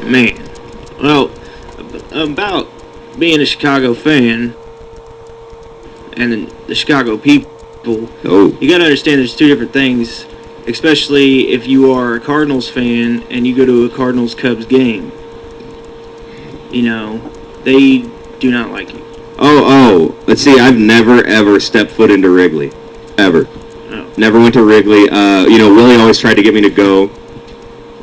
Man. Well, about being a Chicago fan and the Chicago people, you got to understand there's two different things, especially if you are a Cardinals fan and you go to a Cardinals-Cubs game. You know, they do not like you. Let's see, I've never, ever stepped foot into Wrigley. Ever. Oh. Never went to Wrigley. Willie always tried to get me to go.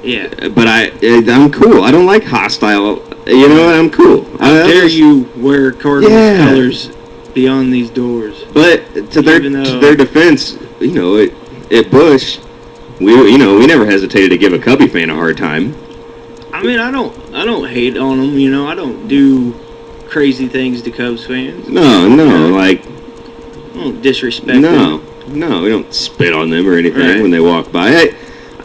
Yeah. But I'm cool. I don't like hostile. You know what? I'm cool. How dare you wear Cardinals colors beyond these doors? But to their defense, at Busch, we never hesitated to give a Cubby fan a hard time. I mean, I don't hate on them. I don't do crazy things to Cubs fans. No, I don't disrespect them. No, we don't spit on them or anything when they walk by.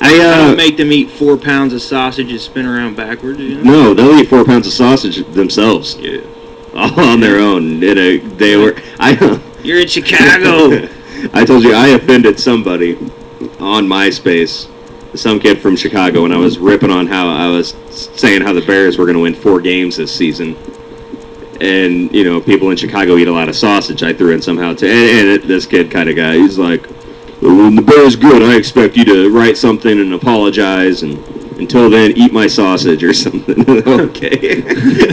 I don't make them eat 4 pounds of sausage and spin around backwards. No, they'll eat 4 pounds of sausage themselves. Yeah, all on their own. You're in Chicago. I told you I offended somebody on MySpace, some kid from Chicago, and I was ripping on how I was saying how the Bears were going to win 4 games this season. And, people in Chicago eat a lot of sausage. I threw in somehow, too. And this kid kind of guy, he's like, when the Bears good, I expect you to write something and apologize, and until then, eat my sausage or something. Okay.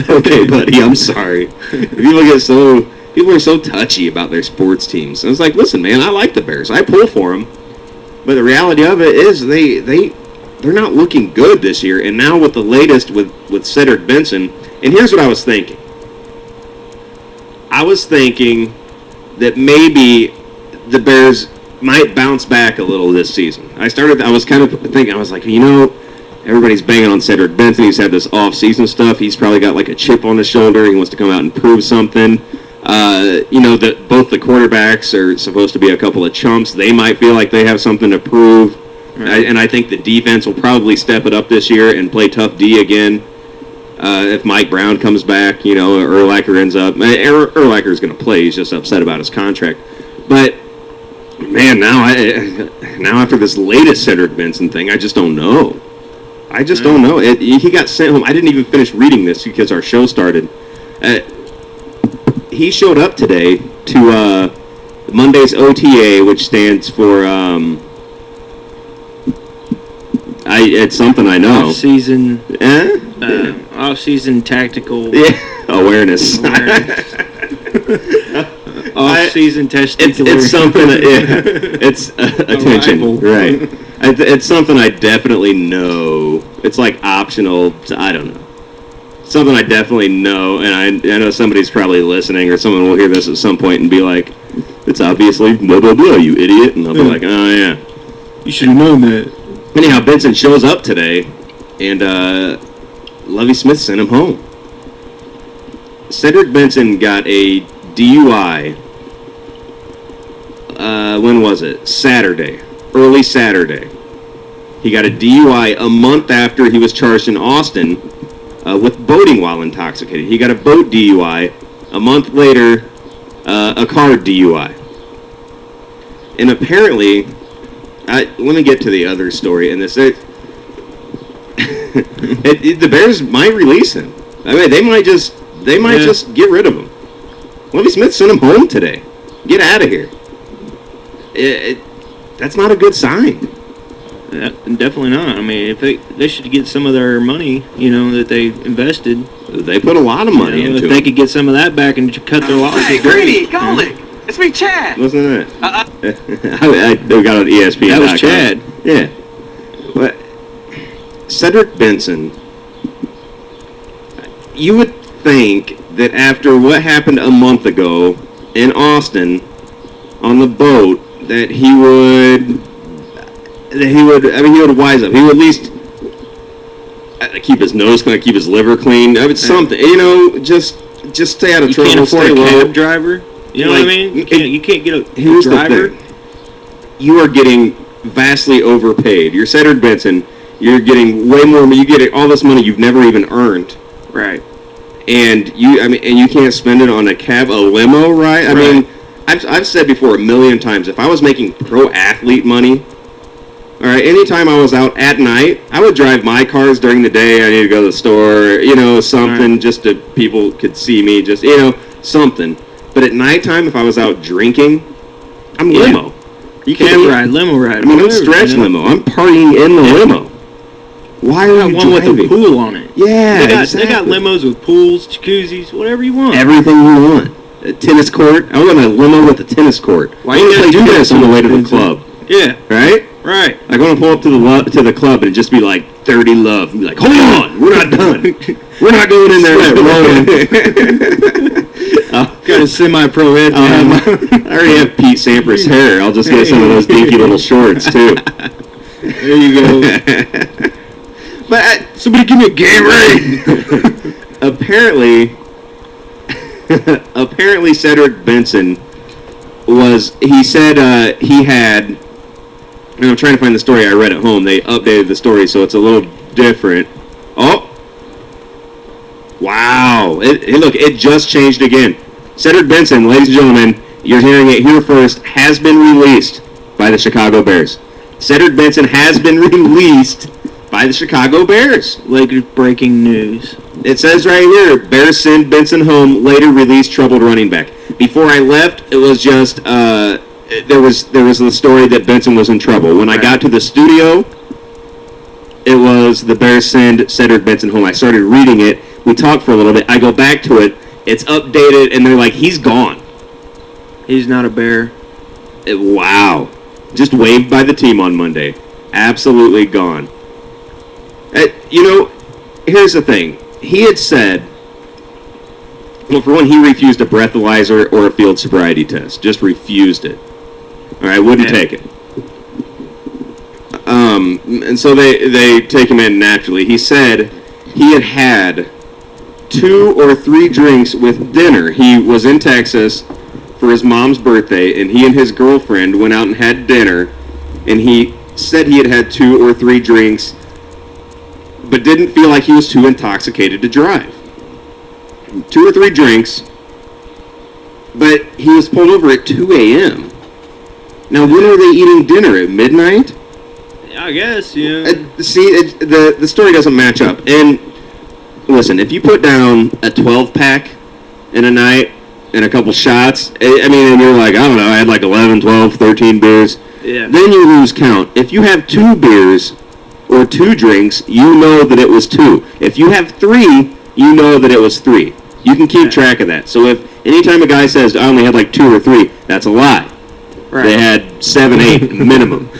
Okay, buddy, I'm sorry. People are so touchy about their sports teams. And I was like, listen, man, I like the Bears. I pull for them. But the reality of it is they're not looking good this year. And now with the latest with Cedric Benson, and here's what I was thinking. I was thinking that maybe the Bears might bounce back a little this season. I was kind of thinking, I was like, everybody's banging on Cedric Benson. He's had this off-season stuff. He's probably got like a chip on his shoulder. He wants to come out and prove something. That both the quarterbacks are supposed to be a couple of chumps. They might feel like they have something to prove. Right. And I think the defense will probably step it up this year and play tough D again. If Mike Brown comes back, Urlacher ends up. Urlacher's going to play. He's just upset about his contract. But, man, now after this latest Cedric Benson thing, I just don't know. Don't know. He got sent home. I didn't even finish reading this because our show started. He showed up today to Monday's OTA, which stands for it's something I know. Off-season. Off-season tactical. Awareness. Off-season testicular. It's something. It's attention. Right. It's something I definitely know. It's like optional. I don't know. Something I definitely know, and I know somebody's probably listening, or someone will hear this at some point and be like, "It's obviously blah blah blah, you idiot," and I'll be like, "Oh yeah, you should have known that." Anyhow, Benson shows up today, and Lovie Smith sent him home. Cedric Benson got a DUI. When was it? Saturday. Early Saturday. He got a DUI a month after he was charged in Austin with boating while intoxicated. He got a boat DUI. A month later, a car DUI. And apparently, let me get to the other story in this. The Bears might release him. I mean, they might just get rid of him. Lovie Smith sent him home today. Get out of here. That's not a good sign. Yeah, definitely not. I mean, if they should get some of their money, that they invested. They put a lot of money into it. If they could get some of that back and cut their losses. Hey, Greeny, Golick! It's me, Chad! Wasn't it? I got on ESPN. That was Chad. Yeah. But Cedric Benson, you would think that after what happened a month ago in Austin on the boat, that he would wise up. He would at least keep his nose clean, keep his liver clean. I mean, something, just stay out of trouble. You can't afford a cab driver. You know what I mean? You can't get a driver. The thing. You are getting vastly overpaid. You're Cedric Benson. You're getting way more. You get all this money you've never even earned. Right. And you can't spend it on a cab, a limo, right? I mean, I've said before a million times, if I was making pro athlete money, All right, anytime I was out at night, I would drive my cars during the day. I need to go to the store, something Right. just to people could see me, just, something. But at nighttime, if I was out drinking, I'm Yeah. limo. You Cab can't ride, limo ride. I mean, I'm whatever, stretch you know? limo. I'm partying in the limo. Why are Got you one with driving? a pool on it. Yeah, They got exactly. limos with pools, jacuzzis, whatever you want. Everything you want. A tennis court. I want a limo with a tennis court. Why I you want to gotta play do that tennis on the way to the Vincent? club, Yeah, right? right. Like, I want to pull up to the club and just be like 30 love and be like, hold on, we're not done. We're not going in there alone. Got a semi-pro head. I already have Pete Sampras hair. I'll just get some of those dinky little shorts too. There you go. But Somebody give me a Gatorade. apparently Cedric Benson he said he had, and I'm trying to find the story I read at home. They updated the story, so it's a little different. Oh, wow! Look, it just changed again. Cedric Benson, ladies and gentlemen, you're hearing it here first, has been released by the Chicago Bears. Cedric Benson has been released by the Chicago Bears. Lakers breaking news. It says right here, Bears send Benson home, later release troubled running back. Before I left, it was just, there was the story that Benson was in trouble. When I got to the studio, it was the Bears send Cedric Benson home. I started reading it. We talked for a little bit. I go back to it. It's updated, and they're like, he's gone. He's not a Bear. Wow. Just waived by the team on Monday. Absolutely gone. Here's the thing. He had said, well, for one, he refused a breathalyzer or a field sobriety test. Just refused it. All right, wouldn't take it. And so they take him in naturally. He said he had 2 or 3 drinks with dinner. He was in Texas for his mom's birthday, and he and his girlfriend went out and had dinner, and he said he had 2 or 3 drinks, but didn't feel like he was too intoxicated to drive. 2 or 3 drinks, but he was pulled over at 2 a.m. Now, when are they eating dinner? At midnight? I guess, yeah. The story doesn't match up. And listen, if you put down a 12-pack in a night and a couple shots, and you're like, I don't know, I had like 11, 12, 13 beers, Yeah. then you lose count. If you have 2 beers or 2 drinks, you know that it was 2. If you have 3, you know that it was 3. You can keep track of that. So if anytime a guy says, I only had like 2 or 3, that's a lie. Right. They had 7, 8 minimum.